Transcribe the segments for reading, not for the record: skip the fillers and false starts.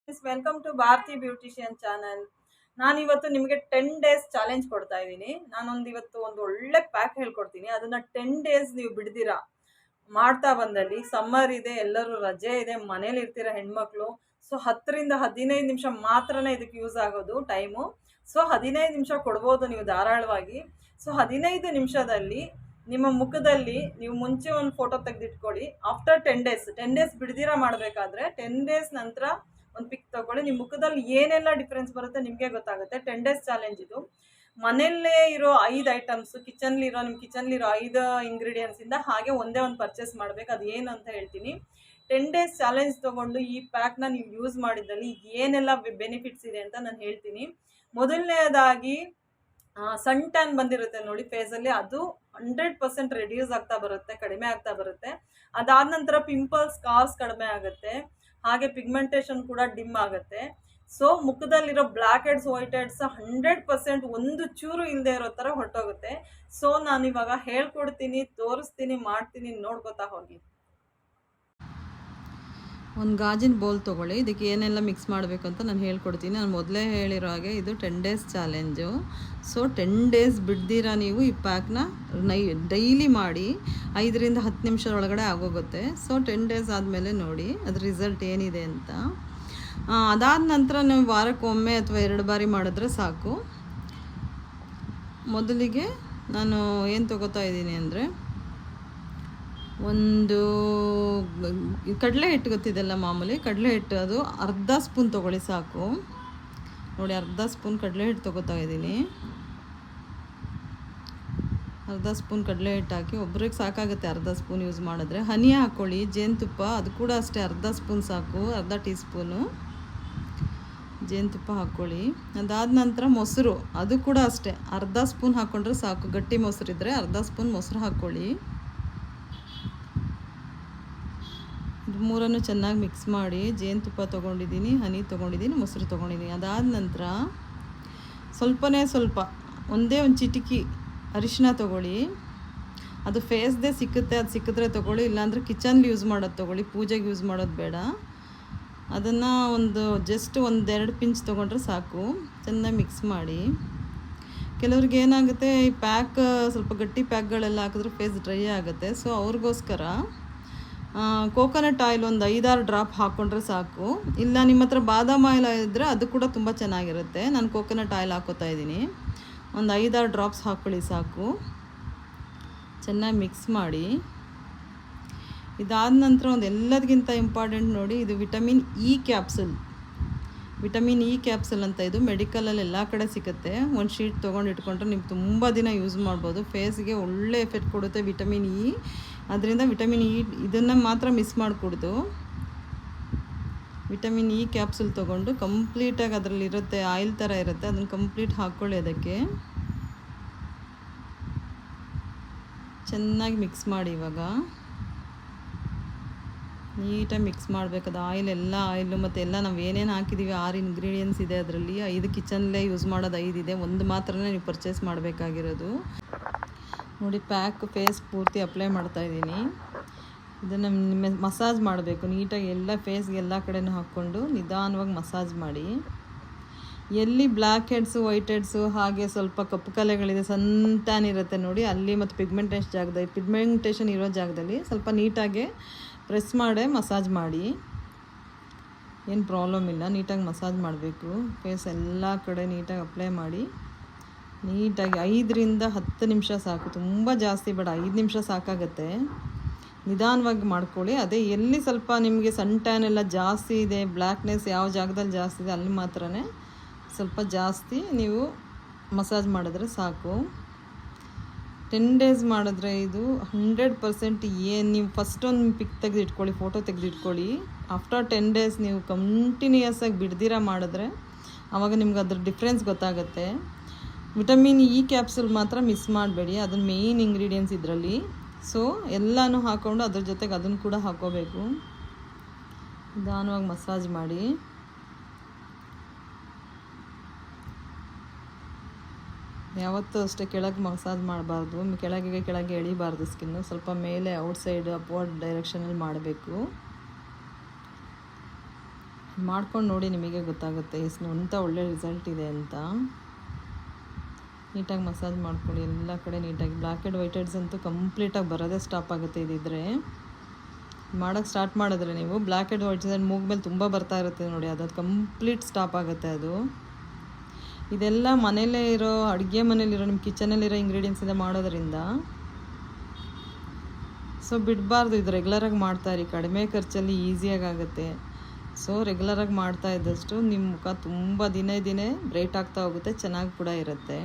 Welcome to Bharati beautician channel. ನಾನಿವತ್ತು ನಿಮಗೆ 10 days challenge ಕೊಡ್ತಾ ಇದ್ದೀನಿ. ಇವತ್ತು ಒಂದು ಒಳ್ಳೆ ಪ್ಯಾಕ್ ಹೇಳ್ಕೊಡ್ತೀನಿ. ಅದನ್ನ 10 ಡೇಸ್ ನೀವು ಬಿಡ್ದಿರಾ ಮಾಡ್ತಾ ಬಂದಲ್ಲಿ, ಸಮ್ಮರ್ ಇದೆ, ಎಲ್ಲರೂ ರಜೆ ಇದೆ, ಮನೇಲಿ ಇರ್ತೀರ ಹೆಣ್ಮಕ್ಳು. ಸೊ 10 ರಿಂದ 15 ನಿಮಿಷ ಮಾತ್ರನೇ ಇದಕ್ಕೆ ಯೂಸ್ ಆಗೋದು ಟೈಮು. ಸೊ 15 ನಿಮಿಷ ಕೊಡ್ಬೋದು ನೀವು ಧಾರಾಳವಾಗಿ. ಸೊ 15 ನಿಮಿಷದಲ್ಲಿ ನಿಮ್ಮ ಮುಖದಲ್ಲಿ ನೀವು ಮುಂಚೆ ಒಂದು ಫೋಟೋ ತೆಗೆದಿಟ್ಕೊಳ್ಳಿ. ಆಫ್ಟರ್ 10 ಡೇಸ್ ಬಿಡ್ದಿರಾ ಮಾಡಬೇಕಾದ್ರೆ 10 ಡೇಸ್ ನಂತರ ಒಂದು ಪಿಕ್ ತಗೊಳ್ಳಿ. ನಿಮ್ಮ ಮುಖದಲ್ಲಿ ಏನೆಲ್ಲ ಡಿಫ್ರೆನ್ಸ್ ಬರುತ್ತೆ ನಿಮಗೆ ಗೊತ್ತಾಗುತ್ತೆ. 10 ಡೇಸ್ ಚಾಲೆಂಜ್ ಇದು. ಮನೆಯಲ್ಲೇ ಇರೋ 5 ಐಟಮ್ಸ್, ನಿಮ್ಮ ಕಿಚನ್ಲಿರೋ 5 ಇಂಗ್ರೀಡಿಯೆಂಟ್ಸ್ ಇಂದ ಹಾಗೆ ಒಂದೇ ಒಂದು ಪರ್ಚೇಸ್ ಮಾಡಬೇಕು. ಅದು ಏನು ಅಂತ ಹೇಳ್ತೀನಿ. 10 ಡೇಸ್ ಚಾಲೆಂಜ್ ತಗೊಂಡು ಈ ಪ್ಯಾಕ್ನ ನೀವು ಯೂಸ್ ಮಾಡಿದಲ್ಲಿ ಏನೆಲ್ಲ ಬೆನಿಫಿಟ್ಸ್ ಇದೆ ಅಂತ ನಾನು ಹೇಳ್ತೀನಿ. ಮೊದಲನೇದಾಗಿ ಸನ್ ಟ್ಯಾನ್ ಬಂದಿರುತ್ತೆ ನೋಡಿ ಫೇಸಲ್ಲಿ, ಅದು 100% ರೆಡ್ಯೂಸ್ ಆಗ್ತಾ ಬರುತ್ತೆ, ಕಡಿಮೆ ಆಗ್ತಾ ಬರುತ್ತೆ. ಅದಾದ ನಂತರ ಪಿಂಪಲ್ಸ್, ಸ್ಕಾರ್ಸ್ ಕಡಿಮೆ ಆಗುತ್ತೆ. ಹಾಗೆ ಪಿಗ್ಮೆಂಟೇಷನ್ ಕೂಡ ಡಿಮ್ ಆಗುತ್ತೆ. ಸೊ ಮುಖದಲ್ಲಿರೋ ಬ್ಲ್ಯಾಕ್ ಹೆಡ್ಸ್, ವೈಟ್ ಹೆಡ್ಸ್ 100% ಒಂದು ಚೂರು ಇಲ್ಲದೆ ಇರೋ ಥರ ಹೊರಟೋಗುತ್ತೆ. ಸೊ ನಾನು ಇವಾಗ ಹೇಳ್ಕೊಡ್ತೀನಿ, ತೋರಿಸ್ತೀನಿ, ಮಾಡ್ತೀನಿ, ನೋಡ್ಕೊತಾ ಹೋಗಿ. ಒಂದು ಗಾಜಿನ ಬೌಲ್ ತೊಗೊಳ್ಳಿ. ಇದಕ್ಕೆ ಏನೆಲ್ಲ ಮಿಕ್ಸ್ ಮಾಡಬೇಕು ಅಂತ ನಾನು ಹೇಳ್ಕೊಡ್ತೀನಿ. ನಾನು ಮೊದಲೇ ಹೇಳಿರೋ ಹಾಗೆ ಇದು 10 ಡೇಸ್ ಚಾಲೆಂಜು. ಸೊ 10 ಡೇಸ್ ಬಿಡ್ದಿರ ನೀವು ಈ ಪ್ಯಾಕ್ನ ಡೈಲಿ ಮಾಡಿ 5 ರಿಂದ 10 ನಿಮಿಷದೊಳಗಡೆ ಆಗೋಗುತ್ತೆ. ಸೊ 10 ಡೇಸ್ ಆದಮೇಲೆ ನೋಡಿ ಅದ್ರ ರಿಸಲ್ಟ್ ಏನಿದೆ ಅಂತ. ಅದಾದ ನಂತರ ನೀವು ವಾರಕ್ಕೊಮ್ಮೆ ಅಥವಾ 2 ಬಾರಿ ಮಾಡಿದ್ರೆ ಸಾಕು. ಮೊದಲಿಗೆ ನಾನು ಏನು ತೊಗೋತಾ ಇದ್ದೀನಿ ಅಂದರೆ, ಒಂದು ಕಡಲೆ ಹಿಟ್ಟು ಗೊತ್ತಿದೆಲ್ಲ ಮಾಮೂಲಿ ಕಡಲೆ ಹಿಟ್ಟು, ಅದು ಅರ್ಧ ಸ್ಪೂನ್ ತೊಗೊಳ್ಳಿ ಸಾಕು. ನೋಡಿ, ಅರ್ಧ ಸ್ಪೂನ್ ಕಡಲೆ ಹಿಟ್ಟು ತೊಗೋತಾ ಇದ್ದೀನಿ. ಅರ್ಧ ಸ್ಪೂನ್ ಕಡಲೆ ಹಿಟ್ಟು ಹಾಕಿ, ಒಬ್ರಿಗೆ ಸಾಕಾಗುತ್ತೆ ಅರ್ಧ ಸ್ಪೂನ್ ಯೂಸ್ ಮಾಡಿದ್ರೆ. ಹನಿ ಹಾಕ್ಕೊಳ್ಳಿ, ಜೇನುತುಪ್ಪ ಅದು ಕೂಡ ಅಷ್ಟೇ ಅರ್ಧ ಸ್ಪೂನ್ ಸಾಕು, ಅರ್ಧ ಟೀ ಸ್ಪೂನು ಜೇನುತುಪ್ಪ ಹಾಕ್ಕೊಳ್ಳಿ. ಅದಾದ ನಂತರ ಮೊಸರು, ಅದು ಕೂಡ ಅಷ್ಟೇ ಅರ್ಧ ಸ್ಪೂನ್ ಹಾಕ್ಕೊಂಡ್ರೆ ಸಾಕು. ಗಟ್ಟಿ ಮೊಸರಿದ್ದರೆ ಅರ್ಧ ಸ್ಪೂನ್ ಮೊಸರು ಹಾಕ್ಕೊಳ್ಳಿ. ಇದು ಮೂರನ್ನು ಚೆನ್ನಾಗಿ ಮಿಕ್ಸ್ ಮಾಡಿ, ಜೇನುತುಪ್ಪ ತೊಗೊಂಡಿದ್ದೀನಿ, ಹನಿ ತೊಗೊಂಡಿದ್ದೀನಿ, ಮೊಸರು ತೊಗೊಂಡಿದ್ದೀನಿ. ಅದಾದ ನಂತರ ಸ್ವಲ್ಪ ಒಂದೇ ಒಂದು ಚಿಟಿಕಿ ಅರಿಶಿನ ತೊಗೊಳ್ಳಿ. ಅದು ಫೇಸ್ದೇ ಸಿಕ್ಕುತ್ತೆ, ಅದು ಸಿಕ್ಕಿದ್ರೆ ತೊಗೊಳ್ಳಿ, ಇಲ್ಲಾಂದರೆ ಕಿಚನ್ಲಿ ಯೂಸ್ ಮಾಡೋದು ತೊಗೊಳ್ಳಿ, ಪೂಜೆಗೆ ಯೂಸ್ ಮಾಡೋದು ಬೇಡ. ಅದನ್ನು ಜಸ್ಟ್ 1-2 ಪಿಂಚ್ ತೊಗೊಂಡ್ರೆ ಸಾಕು. ಚೆನ್ನಾಗಿ ಮಿಕ್ಸ್ ಮಾಡಿ. ಕೆಲವ್ರಿಗೆ ಏನಾಗುತ್ತೆ, ಈ ಪ್ಯಾಕ್ ಸ್ವಲ್ಪ ಗಟ್ಟಿ ಪ್ಯಾಕ್ಗಳೆಲ್ಲ ಹಾಕಿದ್ರೆ ಫೇಸ್ ಡ್ರೈ ಆಗುತ್ತೆ. ಸೊ ಅವ್ರಿಗೋಸ್ಕರ ಕೋಕೋನಟ್ ಆಯಿಲ್ ಒಂದು 5-6 ಡ್ರಾಪ್ ಹಾಕ್ಕೊಂಡ್ರೆ ಸಾಕು. ಇಲ್ಲ ನಿಮ್ಮ ಹತ್ರ ಬಾದಾಮ್ ಆಯಿಲ್ ಇದ್ದರೆ ಅದು ಕೂಡ ತುಂಬ ಚೆನ್ನಾಗಿರುತ್ತೆ. ನಾನು ಕೋಕೋನಟ್ ಆಯಿಲ್ ಹಾಕ್ಕೋತಾ ಇದ್ದೀನಿ. ಒಂದು 5-6 ಡ್ರಾಪ್ಸ್ ಹಾಕ್ಕೊಳ್ಳಿ ಸಾಕು. ಚೆನ್ನಾಗಿ ಮಿಕ್ಸ್ ಮಾಡಿ. ಇದಾದ ನಂತರ ಎಲ್ಲದಕ್ಕಿಂತ ಇಂಪಾರ್ಟೆಂಟ್ ನೋಡಿ, ಇದು ವಿಟಮಿನ್ ಇ ಕ್ಯಾಪ್ಸುಲ್ ಅಂತ. ಇದು ಮೆಡಿಕಲಲ್ಲಿ ಎಲ್ಲ ಕಡೆ ಸಿಗುತ್ತೆ. ಒಂದು ಶೀಟ್ ತೊಗೊಂಡು ಇಟ್ಕೊಂಡ್ರೆ ನೀವು ತುಂಬ ದಿನ ಯೂಸ್ ಮಾಡ್ಬೋದು. ಫೇಸ್ಗೆ ಒಳ್ಳೆ ಎಫೆಕ್ಟ್ ಕೊಡುತ್ತೆ ವಿಟಮಿನ್ ಇ. ಅದರಿಂದ ವಿಟಮಿನ್ ಇ ಇದನ್ನು ಮಾತ್ರ ಮಿಸ್ ಮಾಡಿಕೊಡ್ದು. ವಿಟಮಿನ್ ಇ ಕ್ಯಾಪ್ಸುಲ್ ತೊಗೊಂಡು ಕಂಪ್ಲೀಟಾಗಿ ಅದರಲ್ಲಿರುತ್ತೆ, ಆಯಿಲ್ ಥರ ಇರುತ್ತೆ, ಅದನ್ನು ಕಂಪ್ಲೀಟ್ ಹಾಕ್ಕೊಳ್ಳಿ. ಅದಕ್ಕೆ ಚೆನ್ನಾಗಿ ಮಿಕ್ಸ್ ಮಾಡಿ. ಇವಾಗ ನೀಟಾಗಿ ಮಿಕ್ಸ್ ಮಾಡಬೇಕು. ಅದು ಆಯಿಲು ಮತ್ತು ಎಲ್ಲ ನಾವು ಏನೇನು ಹಾಕಿದ್ದೀವಿ 6 ಇಂಗ್ರೀಡಿಯೆಂಟ್ಸ್ ಇದೆ ಅದರಲ್ಲಿ. 5 ಕಿಚನ್ಲೇ ಯೂಸ್ ಮಾಡೋದು 5 ಇದೆ, ಒಂದು ಮಾತ್ರನೇ ನೀವು ಪರ್ಚೇಸ್ ಮಾಡಬೇಕಾಗಿರೋದು. ನೋಡಿ, ಪ್ಯಾಕ್ ಫೇಸ್ ಪೂರ್ತಿ ಅಪ್ಲೈ ಮಾಡ್ತಾಯಿದ್ದೀನಿ. ಇದನ್ನು ಮಸಾಜ್ ಮಾಡಬೇಕು ನೀಟಾಗಿ, ಎಲ್ಲ ಫೇಸ್ಗೆ ಎಲ್ಲ ಕಡೆನೂ ಹಾಕ್ಕೊಂಡು ನಿಧಾನವಾಗಿ ಮಸಾಜ್ ಮಾಡಿ. ಎಲ್ಲಿ ಬ್ಲ್ಯಾಕ್ ಹೆಡ್ಸು, ವೈಟ್ ಹೆಡ್ಸು, ಹಾಗೆ ಸ್ವಲ್ಪ ಕಪ್ಪು ಕಲೆಗಳಿದೆ, ಸಣ್ಣ ಟ್ಯಾನ್ ಇರುತ್ತೆ ನೋಡಿ ಅಲ್ಲಿ, ಮತ್ತು ಪಿಗ್ಮೆಂಟೇಷನ್ ಇರೋ ಜಾಗದಲ್ಲಿ ಸ್ವಲ್ಪ ನೀಟಾಗಿ ಪ್ರೆಸ್ ಮಾಡಿ ಮಸಾಜ್ ಮಾಡಿ. ಏನು ಪ್ರಾಬ್ಲಮ್ ಇಲ್ಲ, ನೀಟಾಗಿ ಮಸಾಜ್ ಮಾಡಬೇಕು. ಫೇಸ್ ಎಲ್ಲ ಕಡೆ ನೀಟಾಗಿ ಅಪ್ಲೈ ಮಾಡಿ. ನೀಟಾಗಿ 5 ರಿಂದ 10 ನಿಮಿಷ ಸಾಕು, ತುಂಬ ಜಾಸ್ತಿ ಬೇಡ, 5 ನಿಮಿಷ ಸಾಕಾಗುತ್ತೆ. ನಿಧಾನವಾಗಿ ಮಾಡ್ಕೊಳ್ಳಿ. ಅದೇ ಎಲ್ಲಿ ಸ್ವಲ್ಪ ನಿಮಗೆ ಸನ್ ಟ್ಯಾನ್ ಎಲ್ಲ ಜಾಸ್ತಿ ಇದೆ, ಬ್ಲ್ಯಾಕ್ನೆಸ್ ಯಾವ ಜಾಗದಲ್ಲಿ ಜಾಸ್ತಿ ಇದೆ ಅಲ್ಲಿ ಮಾತ್ರನೇ ಸ್ವಲ್ಪ ಜಾಸ್ತಿ ನೀವು ಮಸಾಜ್ ಮಾಡಿದ್ರೆ ಸಾಕು. 10 ಡೇಸ್ ಮಾಡಿದ್ರೆ ಇದು 100% ಏನು ನೀವು ಫಸ್ಟ್ ಒಂದು ಪಿಕ್ ತೆಗೆದಿಟ್ಕೊಳ್ಳಿ, ಫೋಟೋ ತೆಗೆದಿಟ್ಕೊಳ್ಳಿ. ಆಫ್ಟರ್ 10 ಡೇಸ್ ನೀವು ಕಂಟಿನ್ಯೂಯಸ್ ಆಗಿ ಬಿಡ್ದಿರ ಮಾಡಿದ್ರೆ ಆವಾಗ ನಿಮ್ಗೆ ಅದ್ರ ಡಿಫ್ರೆನ್ಸ್ ಗೊತ್ತಾಗುತ್ತೆ. ವಿಟಮಿನ್ ಇ ಕ್ಯಾಪ್ಸುಲ್ ಮಾತ್ರ ಮಿಸ್ ಮಾಡಬೇಡಿ, ಅದನ್ನು ಮೇಯ್ನ್ ಇಂಗ್ರೀಡಿಯೆಂಟ್ಸ್ ಇದರಲ್ಲಿ. ಸೊ ಎಲ್ಲನೂ ಹಾಕ್ಕೊಂಡು ಅದ್ರ ಜೊತೆಗೆ ಅದನ್ನು ಕೂಡ ಹಾಕ್ಕೋಬೇಕು. ನಿಧಾನವಾಗಿ ಮಸಾಜ್ ಮಾಡಿ. ಯಾವತ್ತೂ ಅಷ್ಟೇ ಕೆಳಗೆ ಮಸಾಜ್ ಮಾಡಬಾರ್ದು, ಕೆಳಗೆ ಎಳಿಬಾರ್ದು ಸ್ಕಿನ್ನು, ಸ್ವಲ್ಪ ಮೇಲೆ ಔಟ್ಸೈಡ್ ಅಪ್ವರ್ಡ್ ಡೈರೆಕ್ಷನಲ್ಲಿ ಮಾಡಬೇಕು. ಮಾಡ್ಕೊಂಡು ನೋಡಿ, ನಿಮಗೆ ಗೊತ್ತಾಗುತ್ತೆ ಎಷ್ಟು ಅಂತ ಒಳ್ಳೆ ರಿಸಲ್ಟ್ ಇದೆ ಅಂತ. ನೀಟಾಗಿ ಮಸಾಜ್ ಮಾಡ್ಕೊಳ್ಳಿ ಎಲ್ಲ ಕಡೆ ನೀಟಾಗಿ. ಬ್ಲ್ಯಾಕ್ ಹೆಡ್ ವೈಟ್ ಹೆಡ್ಸ್ ಅಂತೂ ಕಂಪ್ಲೀಟಾಗಿ ಬರೋದೇ ಸ್ಟಾಪ್ ಆಗುತ್ತೆ ಇದಿದ್ರೆ. ಮಾಡೋಕ್ಕೆ ಸ್ಟಾರ್ಟ್ ಮಾಡಿದ್ರೆ ನೀವು ಬ್ಲ್ಯಾಕ್ ಹೆಡ್ ವೈಟ್ ಹೆಡ್ ಮೂಗ್ ಮೇಲೆ ತುಂಬ ಬರ್ತಾ ಇರುತ್ತೆ ನೋಡಿ, ಅದು ಕಂಪ್ಲೀಟ್ ಸ್ಟಾಪ್ ಆಗುತ್ತೆ ಅದು. ಇದೆಲ್ಲ ಮನೆಯಲ್ಲೇ ಇರೋ, ಅಡುಗೆ ಮನೇಲಿರೋ, ನಿಮ್ಮ ಕಿಚನಲ್ಲಿರೋ ಇಂಗ್ರೀಡಿಯೆಂಟ್ಸಿಂದ ಮಾಡೋದ್ರಿಂದ ಸೊ ಬಿಡಬಾರ್ದು. ಇದು ರೆಗ್ಯುಲರಾಗಿ ಮಾಡ್ತಾಯಿರಿ, ಕಡಿಮೆ ಖರ್ಚಲ್ಲಿ ಈಸಿಯಾಗಿ ಆಗುತ್ತೆ. ಸೊ ರೆಗ್ಯುಲರಾಗಿ ಮಾಡ್ತಾ ಇದ್ದಷ್ಟು ನಿಮ್ಮ ಮುಖ ತುಂಬ ದಿನೇ ಬ್ರೈಟ್ ಆಗ್ತಾ ಹೋಗುತ್ತೆ, ಚೆನ್ನಾಗಿ ಕೂಡ ಇರುತ್ತೆ.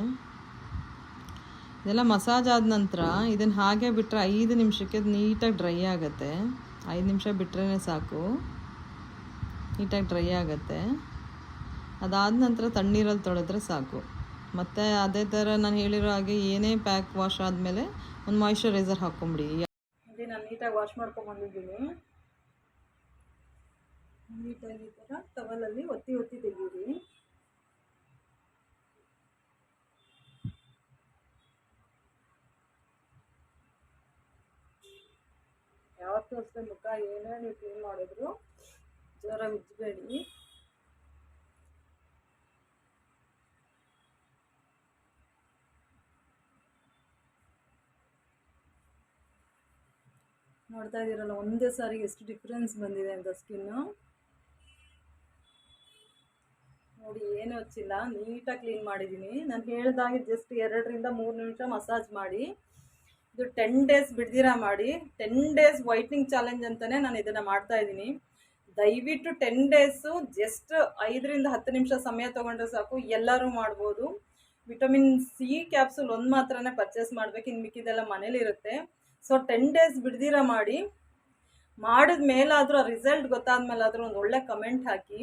ಇದೆಲ್ಲ ಮಸಾಜ್ ಆದ ನಂತರ ಇದನ್ನು ಹಾಗೆ ಬಿಟ್ಟರೆ 5 ನಿಮಿಷಕ್ಕೆ ನೀಟಾಗಿ ಡ್ರೈ ಆಗುತ್ತೆ. 5 ನಿಮಿಷ ಬಿಟ್ಟರೆ ಸಾಕು, ನೀಟಾಗಿ ಡ್ರೈ ಆಗುತ್ತೆ. ಅದಾದ ನಂತರ ತಣ್ಣೀರಲ್ಲಿ ತೊಳೆದ್ರೆ ಸಾಕು. ಮತ್ತು ಅದೇ ಥರ ನಾನು ಹೇಳಿರೋ ಹಾಗೆ ಏನೇ ಪ್ಯಾಕ್ ವಾಶ್ ಆದಮೇಲೆ ಒಂದು ಮಾಯಿಶ್ಚರೈಸರ್ ಹಾಕ್ಕೊಂಬಿಡಿ. ಅದೇ ನಾನು ನೀಟಾಗಿ ವಾಶ್ ಮಾಡ್ಕೊಂಬಂದಿದ್ದೀನಿ. ನೀಟಾಗಿ ಈ ಥರ ಟವಲಲ್ಲಿ ಒತ್ತಿ ತೆಗೀರಿ. ಯಾವತ್ತೂ ಅಷ್ಟೇ ಮುಖ ಏನೇ ನೀವು ಕ್ಲೀನ್ ಮಾಡಿದ್ರು ಜೋರಾಗಿ ಉಜ್ಜಬೇಡಿ. ನೋಡ್ತಾ ಇದ್ದೀರಲ್ಲ ಒಂದೇ ಸಾರಿಗೆ ಎಷ್ಟು ಡಿಫ್ರೆನ್ಸ್ ಬಂದಿದೆ ಅಂತ ಸ್ಕಿನ್ನು. ನೋಡಿ ಏನು ಹಚ್ಚಿಲ್ಲ, ನೀಟಾಗಿ ಕ್ಲೀನ್ ಮಾಡಿದ್ದೀನಿ. ನಾನು ಹೇಳ್ದಾಗೆ ಜಸ್ಟ್ 2 ರಿಂದ 3 ನಿಮಿಷ ಮಸಾಜ್ ಮಾಡಿ. ಇದು 10 ಡೇಸ್ ಬಿಡ್ದಿರ ಮಾಡಿ. 10 ಡೇಸ್ ವೈಟ್ನಿಂಗ್ ಚಾಲೆಂಜ್ ಅಂತಲೇ ನಾನು ಇದನ್ನು ಮಾಡ್ತಾಯಿದ್ದೀನಿ. ದಯವಿಟ್ಟು 10 ಡೇಸು ಜಸ್ಟ್ 5 ರಿಂದ 10 ನಿಮಿಷ ಸಮಯ ತೊಗೊಂಡ್ರೆ ಸಾಕು, ಎಲ್ಲರೂ ಮಾಡ್ಬೋದು. ವಿಟಮಿನ್ ಸಿ ಕ್ಯಾಪ್ಸೂಲ್ ಒಂದು ಮಾತ್ರನೇ ಪರ್ಚೇಸ್ ಮಾಡಬೇಕು, ಇನ್ನು ಮಿಕ್ಕಿದೆಲ್ಲ ಮನೇಲಿರುತ್ತೆ. ಸೊ 10 ಡೇಸ್ ಬಿಡ್ದಿರ ಮಾಡಿ. ಮಾಡಿದ ಮೇಲಾದರೂ ರಿಸಲ್ಟ್ ಗೊತ್ತಾದ ಮೇಲಾದರೂ ಒಂದು ಒಳ್ಳೆ ಕಮೆಂಟ್ ಹಾಕಿ.